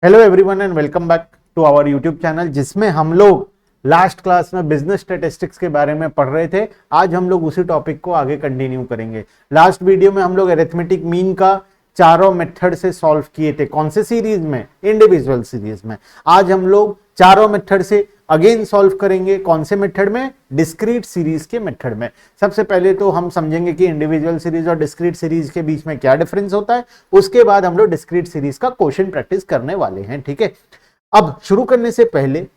Hello everyone and welcome back to our YouTube channel, जिसमें हम लोग लास्ट क्लास में बिजनेस स्टैटिस्टिक्स के बारे में पढ़ रहे थे। आज हम लोग उसी टॉपिक को आगे कंटिन्यू करेंगे। लास्ट वीडियो में हम लोग अरिथमेटिक मीन का चारों मेथड से सॉल्व किए थे। कौन से सीरीज में? इंडिविजुअल सीरीज में। आज हम लोग चारों मेथड से अगेन सॉल्व करेंगे। कौन से मेथड में? डिस्क्रीट सीरीज के मेथड में। सबसे पहले तो हम समझेंगे कि इंडिविजुअल सीरीज और डिस्क्रीट सीरीज के बीच में क्या डिफरेंस होता है। उसके बाद हम लोग डिस्क्रीट सीरीज का क्वेश्चन प्रैक्टिस करने वाले हैं। ठीक है, अब शुरू करने से पहले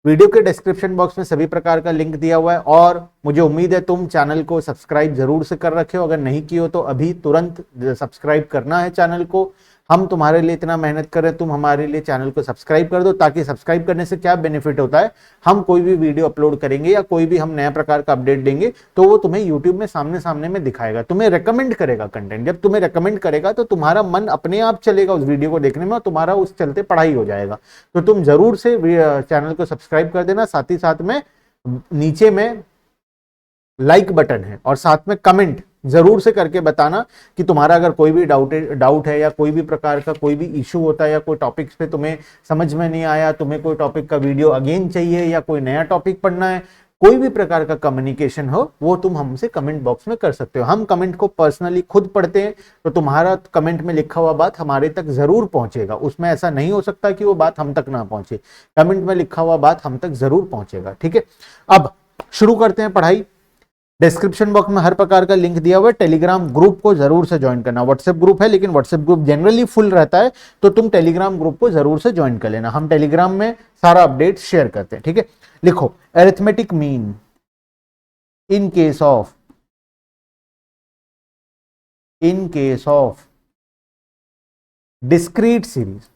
वीडियो के डिस्क्रिप्शन बॉक्स में सभी प्रकार का लिंक दिया हुआ है और मुझे उम्मीद है तुम चैनल को सब्सक्राइब जरूर से कर रखे हो। अगर नहीं किए हो तो अभी तुरंत सब्सक्राइब करना है चैनल को। हम तुम्हारे लिए इतना मेहनत कर रहे हैं, तुम हमारे लिए चैनल को सब्सक्राइब कर दो, ताकि सब्सक्राइब करने से क्या बेनिफिट होता है, हम कोई भी वीडियो अपलोड करेंगे या कोई भी हम नया प्रकार का अपडेट देंगे तो वो तुम्हें यूट्यूब में सामने सामने में दिखाएगा, तुम्हें रेकमेंड करेगा कंटेंट। जब तुम्हें रेकमेंड करेगा तो तुम्हारा मन अपने आप चलेगा उस वीडियो को देखने में और तुम्हारा उस चलते पढ़ाई हो जाएगा। तो तुम जरूर से चैनल को सब्सक्राइब कर देना। साथ ही साथ में नीचे में लाइक बटन है और साथ में कमेंट जरूर से करके बताना कि तुम्हारा अगर कोई भी डाउट है या कोई भी प्रकार का कोई भी इशू होता है या कोई टॉपिक्स पे तुम्हें समझ में नहीं आया, तुम्हें कोई टॉपिक का वीडियो अगेन चाहिए या कोई नया टॉपिक पढ़ना है, कोई भी प्रकार का कम्युनिकेशन हो, वो तुम हमसे कमेंट बॉक्स में कर सकते हो। हम कमेंट को पर्सनली खुद पढ़ते हैं, तो तुम्हारा कमेंट में लिखा हुआ बात हमारे तक जरूर पहुंचेगा। उसमें ऐसा नहीं हो सकता कि वो बात हम तक ना पहुंचे। कमेंट में लिखा हुआ बात हम तक जरूर पहुंचेगा। ठीक है, अब शुरू करते हैं पढ़ाई। डिस्क्रिप्शन बॉक्स में हर प्रकार का लिंक दिया हुआ है। टेलीग्राम ग्रुप को जरूर से ज्वाइन करना। व्हाट्सएप ग्रुप है लेकिन व्हाट्सएप ग्रुप जनरली फुल रहता है, तो तुम टेलीग्राम ग्रुप को जरूर से ज्वाइन कर लेना। हम टेलीग्राम में सारा अपडेट शेयर करते हैं। ठीक है, लिखो arithmetic mean in case of discrete series.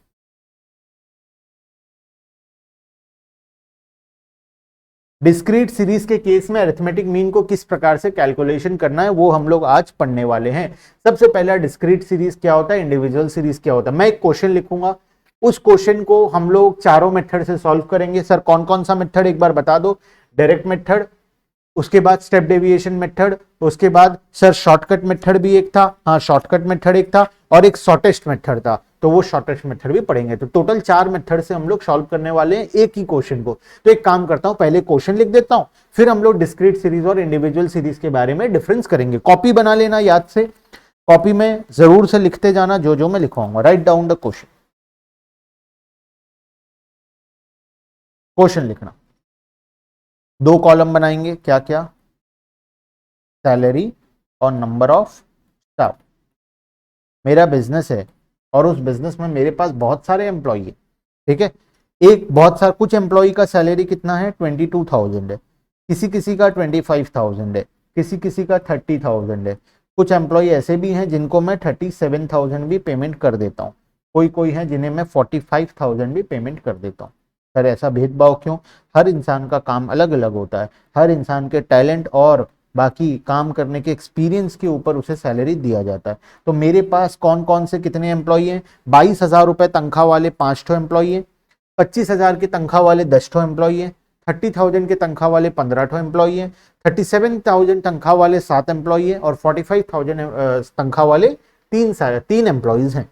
Discrete series के केस में अरिथमेटिक मीन को किस प्रकार से कैलकुलेशन करना है वो हम लोग आज पढ़ने वाले हैं। सबसे पहला डिस्क्रीट सीरीज क्या होता है, इंडिविजुअल सीरीज क्या होता है। मैं एक क्वेश्चन लिखूंगा, उस क्वेश्चन को हम लोग चारों मेथड से सॉल्व करेंगे। सर कौन कौन सा मेथड एक बार बता दो। डायरेक्ट मेथड, उसके बाद स्टेप डेविएशन मेथड, उसके बाद सर शॉर्टकट मेथड भी एक था। हाँ, शॉर्टकट मेथड एक था और एक शॉर्टेस्ट मेथड था, तो वो शॉर्टेस्ट मेथड भी पढ़ेंगे। तो टोटल 4 मेथड से हम लोग सॉल्व करने वाले हैं एक ही क्वेश्चन को। तो एक काम करता हूं, पहले क्वेश्चन लिख देता हूं, फिर हम लोग डिस्क्रीट सीरीज और इंडिविजुअल सीरीज के बारे में डिफरेंस करेंगे। कॉपी बना लेना याद से, कॉपी में जरूर से लिखते जाना जो जो मैं लिखवाऊंगा। Write down the question. Question लिखना, 2 कॉलम बनाएंगे। क्या क्या? सैलरी और नंबर ऑफ स्टाफ। मेरा बिजनेस है और उस बिजनेस में मेरे पास बहुत सारे एम्प्लॉई है। ठीक है, एक बहुत सारा कुछ एम्प्लॉई का सैलरी कितना है, 22,000 है, किसी किसी का 25,000 है, किसी किसी का 30,000 है। कुछ एम्प्लॉई ऐसे भी हैं जिनको मैं 37,000 भी पेमेंट कर देता हूँ, कोई कोई है जिन्हें मैं 45,000 भी पेमेंट कर देता हूँ। सर ऐसा भेदभाव क्यों? हर इंसान का काम अलग अलग होता है, हर इंसान के टैलेंट और बाकी काम करने के एक्सपीरियंस के ऊपर उसे सैलरी दिया जाता है। तो मेरे पास कौन कौन से कितने एम्प्लॉई हैं? 22,000 रुपए तनख्वाह वाले 5 ठो एम्प्लॉई हैं, 25,000 की तनख्वाह वाले 10 ठो एम्प्लॉई हैं, 30,000 के तनख्वाह वाले 15 ठो एम्प्लॉई हैं, 37,000 तनख्वाह वाले 7 एम्प्लॉई हैं और 45,000 तनख्वाह वाले 3 एम्प्लॉइज हैं।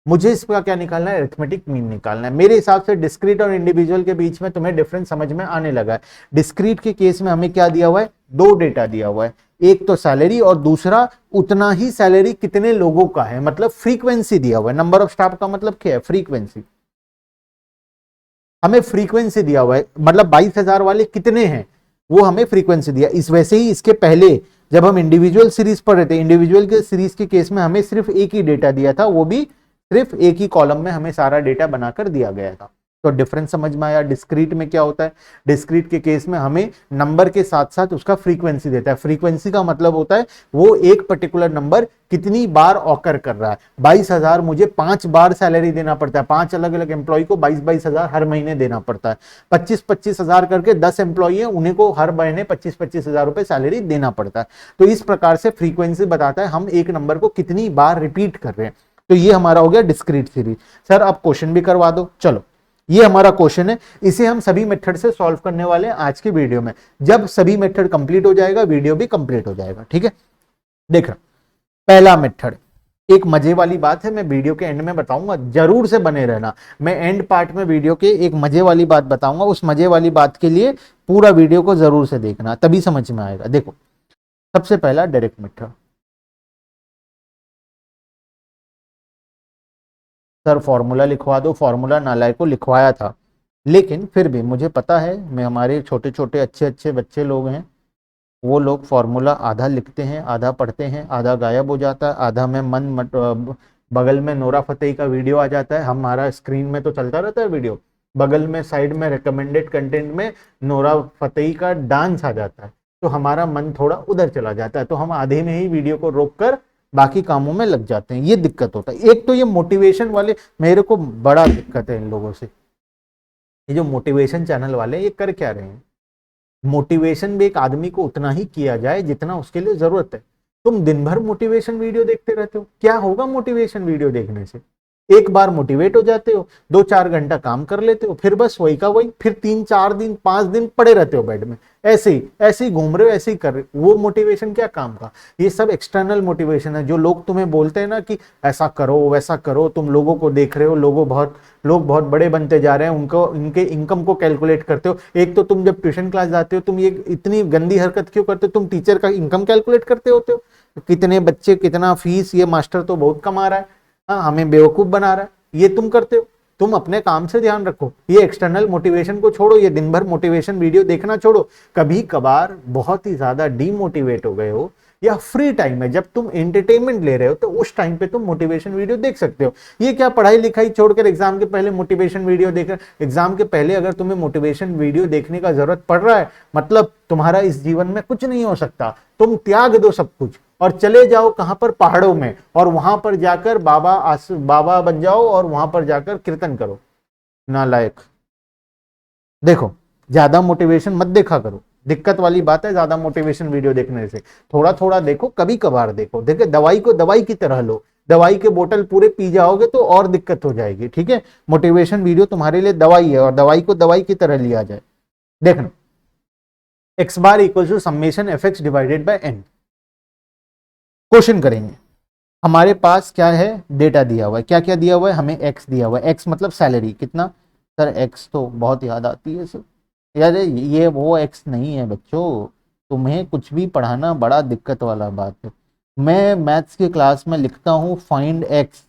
मुझे इसका क्या निकालना है? अरिथमेटिक मीन निकालना है। मेरे हिसाब से डिस्क्रीट और इंडिविजुअल के बीच में तुम्हें डिफरेंस समझ में आने लगा है। डिस्क्रीट के केस में हमें क्या दिया हुआ है? 2 डेटा दिया हुआ है, एक तो सैलरी और दूसरा उतना ही सैलरी कितने लोगों का है, मतलब फ्रीक्वेंसी दिया हुआ है। नंबर ऑफ स्टाफ का मतलब क्या है? फ्रीक्वेंसी। हमें फ्रीक्वेंसी दिया हुआ है, मतलब 22,000 वाले कितने हैं वो हमें फ्रीक्वेंसी दिया। इस वैसे ही इसके पहले जब हम इंडिविजुअल सीरीज पढ़ रहे थे, इंडिविजुअल के सीरीज के केस में हमें सिर्फ एक ही डेटा दिया था, वो भी सिर्फ एक ही कॉलम में हमें सारा डेटा बनाकर दिया गया था। तो डिफरेंस समझ में आया। डिस्क्रीट में क्या होता है? डिस्क्रीट के केस में हमें नंबर के साथ साथ उसका फ्रीक्वेंसी देता है। फ्रीक्वेंसी का मतलब होता है वो एक पर्टिकुलर नंबर कितनी बार ऑकर कर रहा है। 22,000 मुझे 5 बार सैलरी देना पड़ता है, 5 अलग अलग एम्प्लॉय को 22,000 हर महीने देना पड़ता है। 25,000 करके 10 एम्प्लॉय है, उन्हें को हर महीने 25,000 रुपए सैलरी देना पड़ता है। तो इस प्रकार से फ्रीक्वेंसी बताता है हम एक नंबर को कितनी बार रिपीट कर रहे हैं। तो ये हमारा हो गया डिस्क्रीट सीरीज। सर आप क्वेश्चन भी करवा दो। चलो, ये हमारा क्वेश्चन है, इसे हम सभी मेथड से सॉल्व करने वाले हैं आज के वीडियो में। जब सभी मेथड कंप्लीट हो जाएगा वीडियो भी कंप्लीट हो जाएगा। ठीक है, देख रहा पहला मेथड एक मजे वाली बात है, मैं वीडियो के एंड में बताऊंगा, जरूर से बने रहना। मैं एंड पार्ट में वीडियो के एक मजे वाली बात बताऊंगा, उस मजे वाली बात के लिए पूरा वीडियो को जरूर से देखना, तभी समझ में आएगा। देखो, सबसे पहला डायरेक्ट मेथड। सर फॉर्मूला लिखवा दो, फॉर्मूला नालायक को लिखवाया था, लेकिन फिर भी मुझे पता है, मैं हमारे छोटे छोटे अच्छे अच्छे बच्चे लोग हैं, वो लोग फॉर्मूला आधा लिखते हैं, आधा पढ़ते हैं, आधा गायब हो जाता है, आधा में बगल में नोरा फतेही का वीडियो आ जाता है, हमारा स्क्रीन में तो चलता रहता है वीडियो, बगल में साइड में रिकमेंडेड कंटेंट में नोरा फतेही का डांस आ जाता है, तो हमारा मन थोड़ा उधर चला जाता है, तो हम आधे में ही वीडियो को रोक कर बाकी कामों में लग जाते हैं। ये दिक्कत होता है। एक तो ये मोटिवेशन वाले, मेरे को बड़ा दिक्कत है इन लोगों से। ये जो मोटिवेशन चैनल वाले, ये कर क्या रहे हैं? मोटिवेशन भी एक आदमी को उतना ही किया जाए जितना उसके लिए जरूरत है। तुम दिन भर मोटिवेशन वीडियो देखते रहते हो, क्या होगा मोटिवेशन वीडियो देखने से? एक बार मोटिवेट हो जाते हो, 2-4 घंटा काम कर लेते हो, फिर बस वही का वही, फिर 3-4 दिन 5 दिन पड़े रहते हो बेड में, ऐसे ही घूम रहे हो, ऐसे ही कर रहे हो। वो मोटिवेशन क्या काम का? ये सब एक्सटर्नल मोटिवेशन है। जो लोग तुम्हें बोलते हैं ना कि ऐसा करो वैसा करो, तुम लोगों को देख रहे हो, लोग बहुत बड़े बनते जा रहे हैं, उनको इनके इनकम को कैलकुलेट करते हो। एक तो तुम जब ट्यूशन क्लास जाते हो, तुम ये इतनी गंदी हरकत क्यों करते हो? तुम टीचर का इनकम कैलकुलेट करते होते हो, कितने बच्चे, कितना फीस, ये मास्टर तो बहुत कमा रहा है, हाँ हमें बेवकूफ बना रहा है, ये तुम करते हो। तुम अपने काम से ध्यान रखो, ये एक्सटर्नल मोटिवेशन को छोड़ो, ये दिन भर मोटिवेशन वीडियो देखना छोड़ो। कभी कभार बहुत ही ज्यादा डीमोटिवेट हो गए हो, या फ्री टाइम में जब तुम एंटरटेनमेंट ले रहे हो, तो उस टाइम पे तुम मोटिवेशन वीडियो देख सकते हो। ये क्या पढ़ाई लिखाई छोड़कर एग्जाम के पहले मोटिवेशन वीडियो देख रहे? एग्जाम के पहले अगर तुम्हें मोटिवेशन वीडियो देखने का जरूरत पड़ रहा है, मतलब तुम्हारा इस जीवन में कुछ नहीं हो सकता, तुम त्याग दो सब कुछ और चले जाओ कहां पर? पहाड़ों में, और वहां पर जाकर बाबा बन जाओ, और वहां पर जाकर कीर्तन करो। नालायक। देखो, ज्यादा मोटिवेशन मत देखा करो, दिक्कत वाली बात है ज्यादा मोटिवेशन वीडियो देखने से। थोड़ा थोड़ा देखो, कभी कभार देखो। देखो, दवाई को दवाई की तरह लो, दवाई के बोतल पूरे पी जाओगे तो और दिक्कत हो जाएगी, ठीक है? मोटिवेशन वीडियो तुम्हारे लिए दवाई है, और दवाई को दवाई की तरह लिया जाए। देखना, x bar equal to summation f x divided by n. Question करेंगे, हमारे पास क्या है? डेटा दिया हुआ है। क्या क्या दिया हुआ है? हमें एक्स दिया हुआ है। एक्स मतलब सैलरी कितना? सर एक्स तो बहुत याद आती है सर, यार ये वो एक्स नहीं है बच्चों, तुम्हें कुछ भी पढ़ाना बड़ा दिक्कत वाला बात है। मैं मैथ्स की क्लास में लिखता हूँ find x,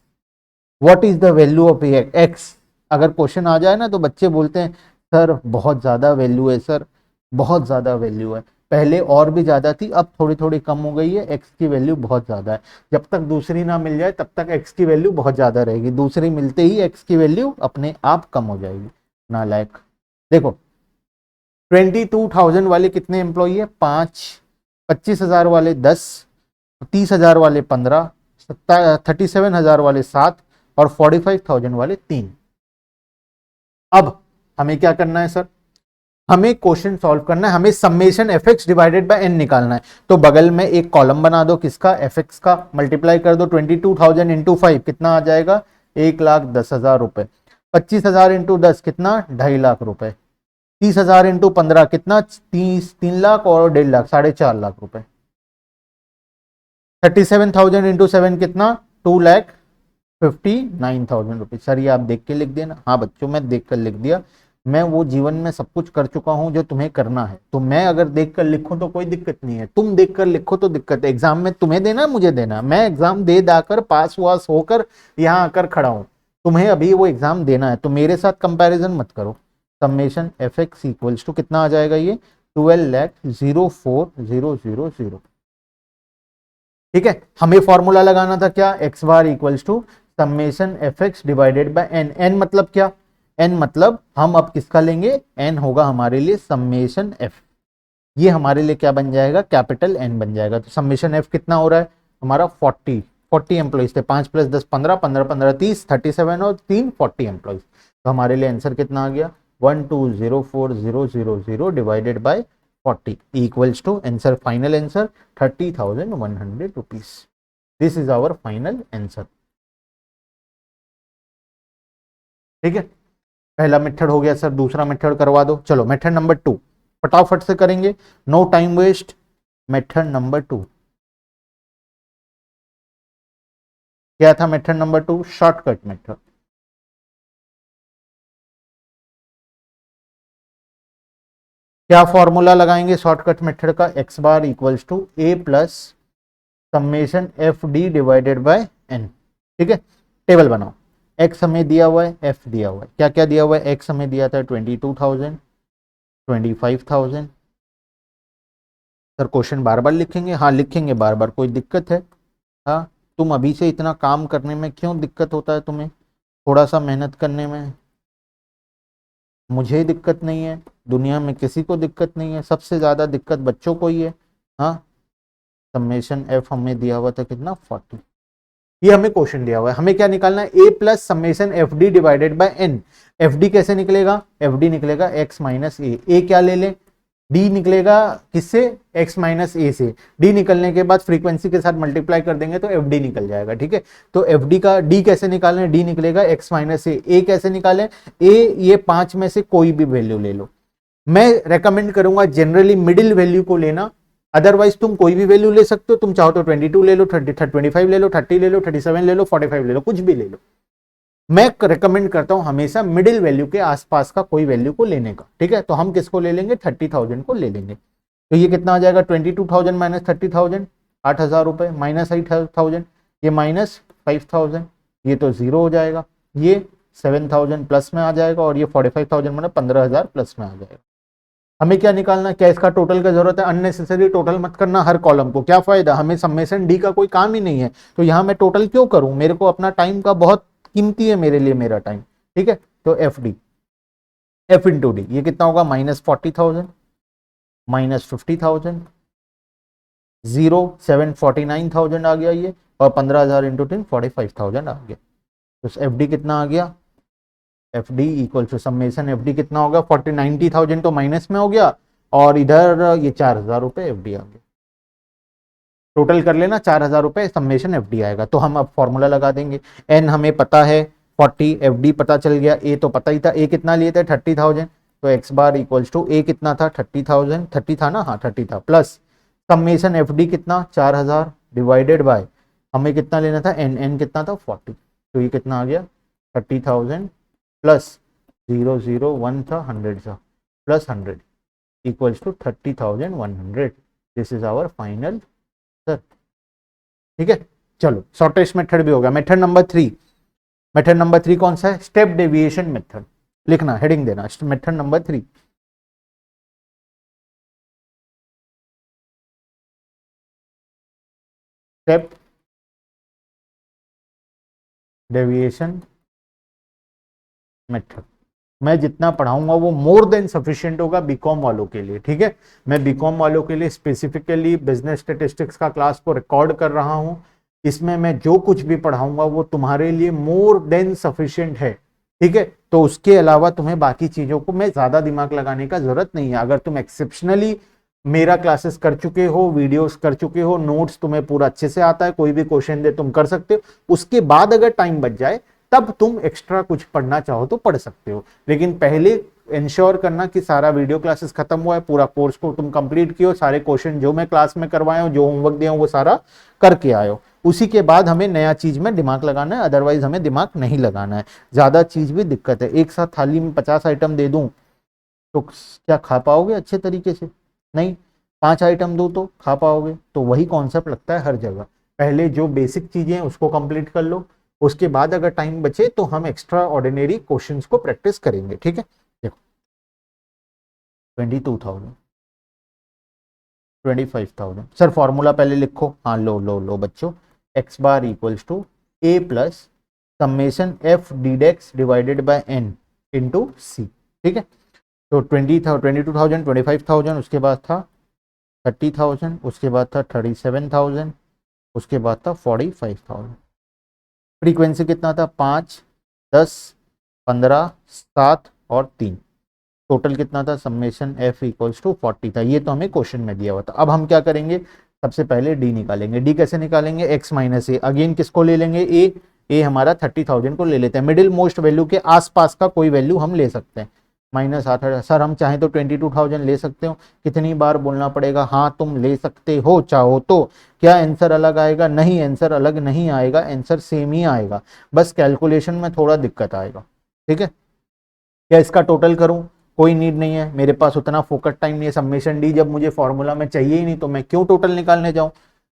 what is the value of x. अगर क्वेश्चन आ जाए ना तो बच्चे बोलते हैं सर बहुत ज़्यादा वैल्यू है, सर बहुत ज़्यादा वैल्यू है। पहले और भी ज़्यादा थी, अब थोड़ी थोड़ी कम हो गई है, एक्स की वैल्यू बहुत ज़्यादा है। जब तक दूसरी ना मिल जाए तब तक एक्स की वैल्यू बहुत ज़्यादा रहेगी, दूसरी मिलते ही एक्स की वैल्यू अपने आप कम हो जाएगी। नालायक। देखो, 22,000 वाले कितने एम्प्लॉई है? 5। 25,000 वाले 10, 30,000 वाले 15, 37,000 वाले 7, और 45,000 वाले 3। अब हमें क्या करना है सर? हमें क्वेश्चन सॉल्व करना है, हमें summation f x divided by n निकालना है। तो बगल में एक कॉलम बना दो, किसका? एफ एक्स का। मल्टीप्लाई कर दो 22,000 इंटू 5, कितना आ जाएगा? 1,10,000 रुपए। 25,000 इंटू 10 कितना? 2.5 लाख रुपए। 30,000 इंटू 15 कितना? 3 लाख, और 1.5 लाख, 4.5 लाख रुपए। 37,000 इंटू 7 कितना? 2,59,000 रुपीज। सर ये आप देख के लिख देना। हाँ बच्चों, मैं देख कर लिख दिया। मैं वो जीवन में सब कुछ कर चुका हूं जो तुम्हें करना है, तो मैं अगर देख कर लिखूं तो कोई दिक्कत नहीं है, तुम देख कर लिखो तो दिक्कत है। एग्जाम में तुम्हें देना, मुझे देना, मैं एग्जाम दे दाकर पास वास होकर यहाँ आकर खड़ा हूं, तुम्हें अभी वो एग्जाम देना है, तो मेरे साथ कंपैरिजन मत करो। Summation f x equals to कितना आ जाएगा? ये 12,04,000। ठीक है, हमें फॉर्मूला लगाना था क्या? X bar equals to summation f x divided by n. N मतलब क्या? एन मतलब हम अब किसका लेंगे? एन होगा हमारे लिए समेशन एफ। ये हमारे लिए क्या बन जाएगा? कैपिटल एन बन जाएगा। तो समेशन एफ कितना हो रहा है हमारा? 40 एम्प्लॉइज थे, 5 + 10 15, 15 15 30, 37, और 3 40 एम्प्लॉइज। तो हमारे लिए आंसर कितना आ गया? 12,04,000 divided by 40 equals to answer, final answer 30,100 rupees. This is our final answer. ठीक है, पहला मेथड हो गया सर, दूसरा मेथड करवा दो। चलो मेथड नंबर 2 फटाफट से करेंगे, no time waste. Method number 2, क्या था मेथड नंबर 2? Shortcut method. क्या फॉर्मूला लगाएंगे शॉर्टकट मेथड का? X bar equals to A plus summation F D divided by n. ठीक है, टेबल बनाओ। एक्स हमें दिया हुआ है, एफ दिया हुआ है। क्या क्या दिया हुआ है? एक्स हमें दिया था 22,000, 25,000। सर क्वेश्चन बार बार लिखेंगे? हाँ लिखेंगे बार बार, कोई दिक्कत है? हाँ, तुम अभी से इतना काम करने में क्यों दिक्कत होता है तुम्हें? थोड़ा सा मेहनत करने में मुझे दिक्कत नहीं है, दुनिया में किसी को दिक्कत नहीं है, सबसे ज्यादा दिक्कत बच्चों को ही है। हाँ, समेशन एफ हमें दिया हुआ था कितना? 40। ये हमें क्वेश्चन दिया हुआ है, हमें क्या निकालना है? A plus summation F D divided by N. F D कैसे निकलेगा? एफ डी निकलेगा एक्स माइनस ए क्या ले लें? डी निकलेगा किससे? एक्स माइनस ए से। डी निकलने के बाद फ्रीक्वेंसी के साथ मल्टीप्लाई कर देंगे तो एफ डी निकल जाएगा। ठीक है, तो एफ डी का डी कैसे निकालें? डी निकलेगा एक्स माइनस ए कैसे निकालें? ए ये 5 में से कोई भी वैल्यू ले लो। मैं रेकमेंड करूंगा जनरली मिडिल वैल्यू को लेना, अदरवाइज तुम कोई भी वैल्यू ले सकते हो। तुम चाहो तो 22 ले लो, 25 ले लो, 30 ले लो, 37 ले लो, 45 ले लो, कुछ भी ले लो। मैं रेकमेंड करता हूं हमेशा मिडिल वैल्यू के आसपास का कोई वैल्यू को लेने का। ठीक है, तो हम किसको ले लेंगे? 30,000 को ले लेंगे। तो ये कितना आ जाएगा? 22,000 माइनस 30,000, 8,000 रुपए, माइनस 8,000, ये माइनस 5,000, ये तो जीरो हो जाएगा। ये 7,000 प्लस में आ जाएगा और ये 45,000 मतलब 15,000 प्लस में आ जाएगा। हमें क्या निकालना है? क्या इसका टोटल का जरूरत है? अननेसेसरी टोटल मत करना हर कॉलम को, क्या फायदा? हमें समेशन डी का कोई काम ही नहीं है, तो यहां मैं टोटल क्यों करूं? मेरे को अपना टाइम का बहुत कीमती है मेरे लिए मेरा टाइम। ठीक है, तो F D, F into D ये कितना होगा? माइनस 40,000, माइनस 50,000, जीरो 749,000 आ गया ये, और 15,000 इंटू 10 45,000 आ गया। तो एफ डी कितना आ गया? F d equal to summation F d कितना होगा? 90,000 तो माइनस में हो गया, और इधर ये 4,000 रुपए एफ डी आ गया। टोटल कर लेना, 4,000 रुपए समेशन एफ डी आएगा। तो हम अब फॉर्मूला लगा देंगे। एन हमें पता है 40, एफ डी पता चल गया, ए तो पता ही था। ए कितना लिए थे? 30,000। तो एक्स बार इक्वल्स टू ए कितना था? 30,000, 30 था ना? हाँ 30 था, प्लस समेशन एफ डी कितना? 4,000 डिवाइडेड बाय हमें कितना लेना था? एन, एन कितना था? 40। तो ये कितना आ गया? 30,000 प्लस 001 था 100 था, plus 100 equals to 30,100। This is our final sir. ठीक है, चलो शॉर्टेस्ट मेथड भी होगा। मेथड नंबर 3, मेथड नंबर 3 कौन सा है? Step deviation method. लिखना, हेडिंग देना, method number 3। Step deviation method. मैं जितना पढ़ाऊंगा वो मोर देन सफिशिएंट होगा बीकॉम वालों के लिए। ठीक है, मैं बीकॉम वालों के लिए स्पेसिफिकली बिजनेस स्टैटिस्टिक्स का क्लास को रिकॉर्ड कर रहा हूं। इसमें मैं जो कुछ भी पढ़ाऊंगा वो तुम्हारे लिए मोर देन सफिशिएंट है। ठीक है, तो उसके अलावा तुम्हें बाकी चीजों को मैं ज्यादा दिमाग लगाने का जरूरत नहीं है। अगर तुम एक्सेप्शनली मेरा क्लासेस कर चुके हो, वीडियोस कर चुके हो, नोट्स तुम्हें पूरा अच्छे से आता है, कोई भी क्वेश्चन दे तुम कर सकते हो, उसके बाद अगर टाइम बच जाए तब तुम एक्स्ट्रा कुछ पढ़ना चाहो तो पढ़ सकते हो। लेकिन पहले इंश्योर करना कि सारा वीडियो क्लासेस खत्म हुआ है, पूरा कोर्स को तुम कंप्लीट कियो, सारे क्वेश्चन जो मैं क्लास में करवाया हूं, जो होमवर्क दिया हूं वो सारा करके आयो। उसी के बाद हमें नया चीज में दिमाग लगाना है, अदरवाइज हमें दिमाग नहीं लगाना है। ज्यादा चीज भी दिक्कत है। एक साथ थाली में 50 आइटम दे दूं तो क्या खा पाओगे अच्छे तरीके से? नहीं। 5 आइटम दो तो खा पाओगे। तो वही कॉन्सेप्ट लगता है हर जगह। पहले जो बेसिक चीजें हैं उसको कंप्लीट कर लो, उसके बाद अगर टाइम बचे तो हम एक्स्ट्रा ऑर्डिनरी क्वेश्चंस को प्रैक्टिस करेंगे। ठीक है, देखो 22,000, 25,000। सर फॉर्मूला पहले लिखो। हाँ लो लो लो बच्चों, X bar equals to A plus summation F D dash divided by N into C. ठीक है, तो 22,000, 25,000, उसके बाद था 30,000, उसके बाद था 37,000, उसके बाद था 45,000। फ्रीक्वेंसी कितना था? 5, 10, 15, 7 और 3। टोटल कितना था? समेशन एफ इक्वल्स टू 40 था। ये तो हमें क्वेश्चन में दिया हुआ था। अब हम क्या करेंगे? सबसे पहले डी निकालेंगे। डी कैसे निकालेंगे? एक्स माइनस ए। अगेन किसको ले लेंगे? ए। ए हमारा 30,000 को ले लेते हैं। मिडिल मोस्ट वैल्यू के आसपास का कोई वैल्यू हम ले सकते हैं। -8,000। सर हम चाहें तो 22,000 ले सकते हो, कितनी बार बोलना पड़ेगा? हाँ तुम ले सकते हो चाहो तो। क्या आंसर अलग आएगा? नहीं, आंसर अलग नहीं आएगा, आंसर सेम ही आएगा, बस कैलकुलेशन में थोड़ा दिक्कत आएगा। ठीक है, क्या इसका टोटल करूं? कोई नीड नहीं है, मेरे पास उतना फोकट टाइम नहीं है। समेशन डी जब मुझे फॉर्मूला में चाहिए ही नहीं तो मैं क्यों टोटल निकालने जाऊं?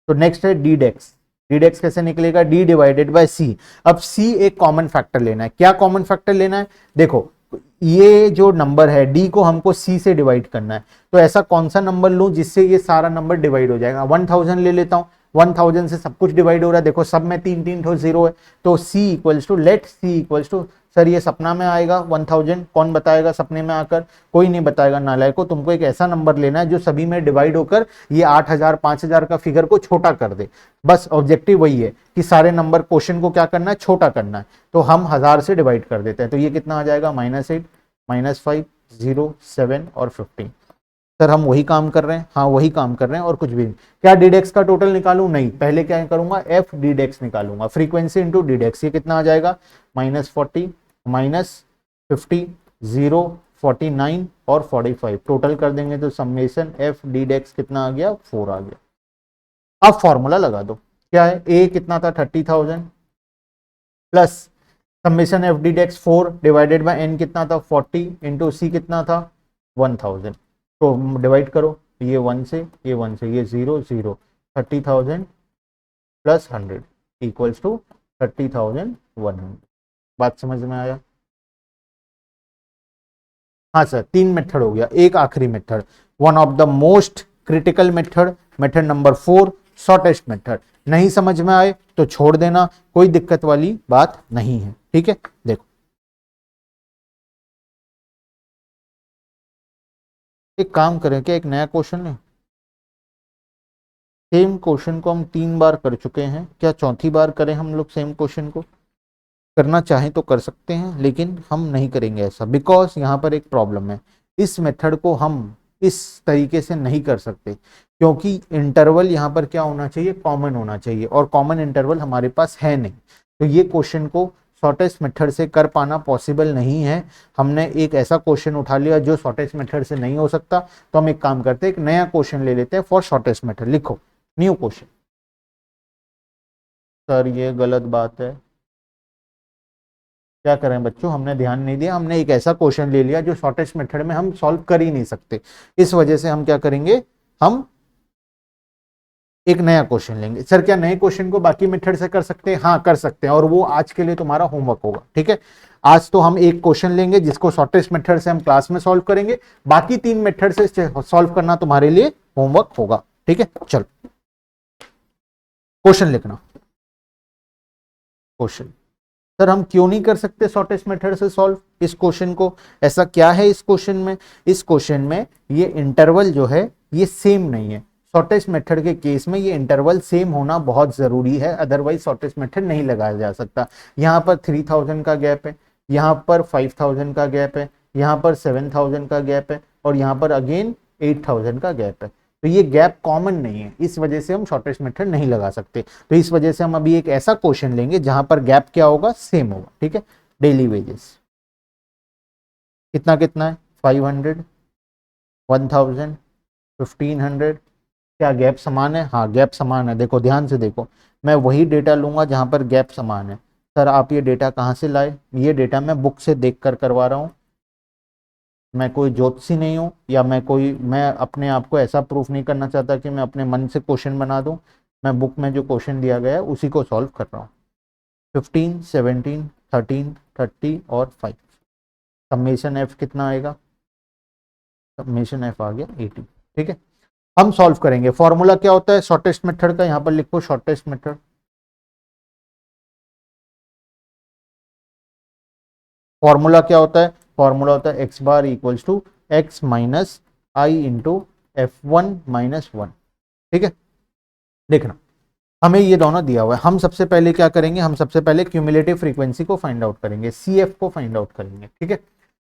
तो नेक्स्ट है डी डेक्स। डी डेक्स कैसे निकलेगा? डी डिवाइडेड बाय सी। अब सी एक कॉमन फैक्टर लेना है। क्या कॉमन फैक्टर लेना है? देखो ये जो नंबर है डी को हमको सी से डिवाइड करना है, तो ऐसा कौन सा नंबर लूं जिससे ये सारा नंबर डिवाइड हो जाएगा? 1000 ले लेता हूं, 1000 से सब कुछ डिवाइड हो रहा है, देखो सब में 3 ठो जीरो है, तो C equals two, let C equals two, sir ये सपना में आएगा 1000, कौन बताएगा सपने में आकर? कोई नहीं बताएगा नालायको। तुमको एक ऐसा नंबर लेना है जो सभी में डिवाइड होकर ये 8000 5000 का फिगर को छोटा कर दे। बस ऑब्जेक्टिव वही है कि सारे नंबर क्वेश्चन को क्या करना है? छोटा करना है। तो हम 1000 से डिवाइड कर देते हैं, तो ये कितना आ जाएगा? -8 -5 0 7 और 15। सर हम वही काम कर रहे हैं, हाँ वही काम कर रहे हैं और कुछ भी नहीं। क्या डीडेक्स का टोटल निकालूं? नहीं, पहले क्या करूंगा? एफ डीडेक्स निकालूंगा, फ्रीक्वेंसी इंटू डीडेक्स। ये कितना आ जाएगा? -40 -50 0 49 और 45 टोटल कर देंगे तो समेशन एफ डीडेक्स कितना आ गया? 4 आ गया। अब फॉर्मूला लगा दो, क्या है? ए कितना था? 30,000 plus summation F dx 4 divided by N कितना था? 40 इंटू सी कितना था? 1000। तो डिवाइड करो, ये 1 से ये 1 से, ये 0 0, 30,000 प्लस 100 इक्वल्स टू 30,100। बात समझ में आया? हाँ सर, 3 मेथड हो गया, एक आखिरी method, one of the most critical method, method number 4, shortest method. नहीं समझ में आए तो छोड़ देना, कोई दिक्कत वाली बात नहीं है। ठीक है, देखो एक काम करें, क्या एक नया क्वेश्चन है? सेम क्वेश्चन को हम 3 बार कर चुके हैं, क्या चौथी बार करें हम लोग सेम क्वेश्चन को? करना चाहें तो कर सकते हैं, लेकिन हम नहीं करेंगे ऐसा, बिकॉज यहाँ पर एक प्रॉब्लम है। इस मेथड को हम इस तरीके से नहीं कर सकते, क्योंकि इंटरवल यहाँ पर क्या होना चाहिए? कॉमन होना चाहिए, और कॉमन इंटरवल हमारे पास है नहीं। तो ये क्वेश्चन को शॉर्टेस्ट मेथड से कर पाना पॉसिबल नहीं है। हमने एक ऐसा क्वेश्चन उठा लिया जो शॉर्टेस्ट मेथड से नहीं हो सकता, तो हम एक काम करते हैं, एक नया क्वेश्चन ले लेते हैं फॉर शॉर्टेस्ट मेथड। लिखो न्यू क्वेश्चन। सर ये गलत बात है, क्या करें बच्चों? हमने ध्यान नहीं दिया, हमने एक ऐसा क्वेश्चन ले लिया जो शॉर्टेस्ट मेथड में हम सॉल्व कर ही नहीं सकते। इस वजह से हम क्या करेंगे? हम एक नया क्वेश्चन लेंगे। सर क्या नए क्वेश्चन को बाकी मेथड से कर सकते हैं? हाँ कर सकते हैं, और वो आज के लिए तुम्हारा होमवर्क होगा। ठीक है, आज तो हम एक क्वेश्चन लेंगे जिसको शॉर्टेस्ट मेथड से हम क्लास में सॉल्व करेंगे, बाकी 3 मेथड से सॉल्व करना तुम्हारे लिए होमवर्क होगा। ठीक है, चलो क्वेश्चन लिखना। क्वेश्चन, सर हम क्यों नहीं कर सकते शॉर्टेस्ट मेथड से सॉल्व इस क्वेश्चन को? ऐसा क्या है इस क्वेश्चन में? इस क्वेश्चन में ये इंटरवल जो है ये सेम नहीं है। शॉर्टेस्ट मेथड के केस में ये इंटरवल सेम होना बहुत जरूरी है, अदरवाइज शॉर्टेस्ट मेथड नहीं लगाया जा सकता। यहाँ पर 3000 का गैप है, यहाँ पर 5000 का गैप है, यहाँ पर 7000 का गैप है, और यहाँ पर अगेन 8000 का गैप है। तो ये गैप कॉमन नहीं है, इस वजह से हम शॉर्टेस्ट मेथड नहीं लगा सकते। तो इस वजह से हम अभी एक ऐसा क्वेश्चन लेंगे जहां पर गैप क्या होगा? सेम होगा। ठीक है, डेली वेजेस कितना कितना है? 500 1000 1500। क्या गैप समान है? हाँ गैप समान है। देखो ध्यान से देखो, मैं वही डेटा लूंगा जहां पर गैप समान है। सर आप ये डेटा कहाँ से लाए? ये डेटा मैं बुक से देख कर करवा रहा हूँ, मैं कोई ज्योतिषी नहीं हूँ, या मैं अपने आप को ऐसा प्रूफ नहीं करना चाहता कि मैं अपने मन से क्वेश्चन बना दूं। मैं बुक में जो क्वेश्चन दिया गया है उसी को सॉल्व कर रहा हूँ। 15 17 13 30 और 5, समेशन एफ कितना आएगा? समेशन एफ आ गया 80। ठीक है, हम सॉल्व करेंगे। फॉर्मूला क्या होता है शॉर्टेस्ट मेथड का? यहाँ पर लिखो शॉर्टेस्ट मेथड। फॉर्मूला क्या होता है? फॉर्मूला होता है x bar equals to x minus i into F1 minus 1। ठीक है, देखना हमें ये दोनों दिया हुआ है। हम सबसे पहले क्या करेंगे? हम सबसे पहले क्यूमुलेटिव फ्रीक्वेंसी को फाइंड आउट करेंगे, CF को फाइंड आउट करेंगे। ठीक है,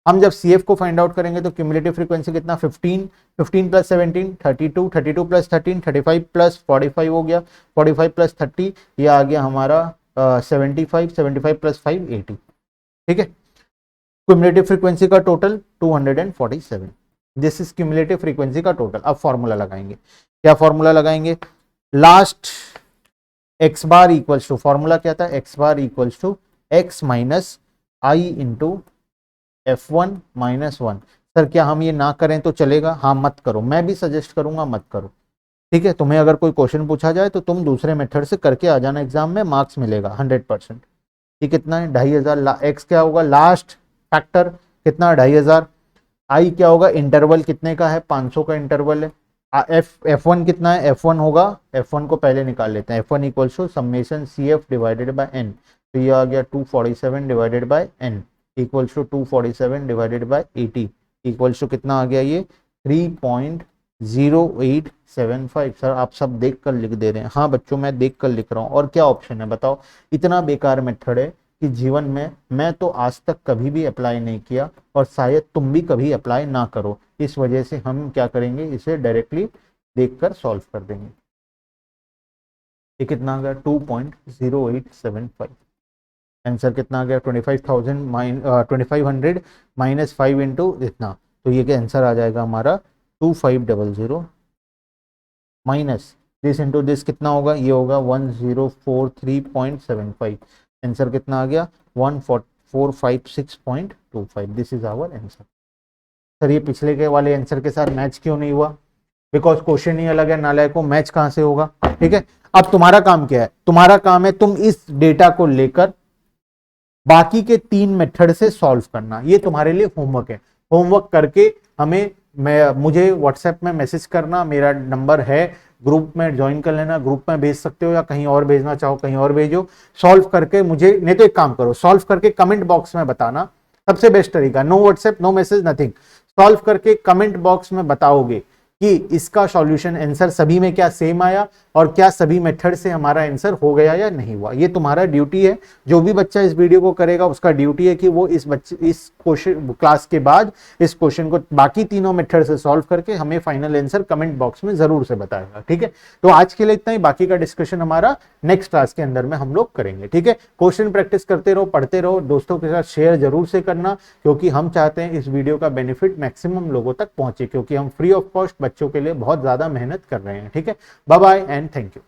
हम जब CF को फाइंड आउट करेंगे तो क्यूमुलेटिव फ्रीक्वेंसी कितना? 15 15 प्लस 17 32 32 प्लस 13 35 प्लस 45 हो गया, 45 प्लस 30 ये आ गया हमारा 75 75 प्लस 5 80। ठीक है, क्यूमुलेटिव फ्रीक्वेंसी का total 247, this is cumulative frequency का टोटल। अब फॉर्मूला लगाएंगे, क्या फॉर्मूला लगाएंगे, last x bar equals to, formula क्या था, x bar equals to x minus i into F1 minus 1। Sir क्या हम ये ना करें तो चलेगा, हाँ मत करो, मैं भी सजेस्ट करूंगा मत करो, ठीक है। तुम्हें अगर कोई क्वेश्चन पूछा जाए तो तुम दूसरे मेथड से करके आ जाना, एग्जाम में मार्क्स मिलेगा 100%। ये कितना है 2500, एक्स क्या होगा लास्ट फैक्टर कितना 2500, आई क्या होगा इंटरवल कितने का है 500 का इंटरवल है, F1 कितना है, F1 होगा, F1 को पहले निकाल लेते हैं, F1 equals to summation CF divided by N, तो ये आ गया 247 divided by N equals to 247 divided by 80 equals to कितना आ गया ये 3.0875। सर आप सब देख कर लिख दे रहे हैं, हाँ बच्चों मैं देख कर लिख रहा हूँ, और क्या ऑप्शन है बताओ, इतना बेकार मेथड है कि जीवन में मैं तो आज तक कभी भी अप्लाई नहीं किया और शायद तुम भी कभी अप्लाई ना करो, इस वजह से हम क्या करेंगे, इसे डायरेक्टली देखकर सॉल्व कर देंगे। ये कितना आ गया 2.0875, आंसर कितना आ गया 2500 माइनस 5 इंटू इतना, तो ये क्या आंसर आ जाएगा हमारा 2500 माइनस दिस इंटू दिस कितना होगा, ये होगा 1043.75, आंसर कितना आ गया 1456.25, this is our answer. Sir ये पिछले के वाले आंसर के साथ मैच क्यों नहीं हुआ, बिकॉज क्वेश्चन ही अलग है, नालायक को मैच कहां से होगा, ठीक है। अब तुम्हारा काम क्या है, तुम्हारा काम है तुम इस डेटा को लेकर बाकी के 3 मेथड से सॉल्व करना, ये तुम्हारे लिए होमवर्क है। होमवर्क करके हमें मुझे व्हाट्सएप में मैसेज करना, मेरा नंबर है, ग्रुप में ज्वाइन कर लेना, ग्रुप में भेज सकते हो या कहीं और भेजना चाहो कहीं और भेजो, सॉल्व करके मुझे, नहीं तो एक काम करो सॉल्व करके कमेंट बॉक्स में बताना, सबसे बेस्ट तरीका, no WhatsApp no message nothing, solve करके कमेंट बॉक्स में बताओगे कि इसका सॉल्यूशन आंसर सभी में क्या सेम आया और क्या सभी मेथड से हमारा आंसर हो गया या नहीं हुआ। ये तुम्हारा ड्यूटी है, जो भी बच्चा इस वीडियो को करेगा उसका ड्यूटी है कि वो इस क्वेश्चन क्लास के बाद इस क्वेश्चन को बाकी तीनों मेथड से सॉल्व करके हमें फाइनल आंसर कमेंट बॉक्स में जरूर से बताएगा, ठीक है। तो आज के लिए इतना ही, बाकी का डिस्कशन हमारा नेक्स्ट क्लास के अंदर में हम लोग करेंगे, ठीक है। क्वेश्चन प्रैक्टिस करते रहो, पढ़ते रहो, दोस्तों के साथ शेयर जरूर से करना, क्योंकि हम चाहते हैं इस वीडियो का बेनिफिट मैक्सिमम लोगों तक पहुंचे, क्योंकि हम फ्री ऑफ कॉस्ट बच्चों के लिए बहुत ज्यादा मेहनत कर रहे हैं, ठीक है। Bye bye and thank you.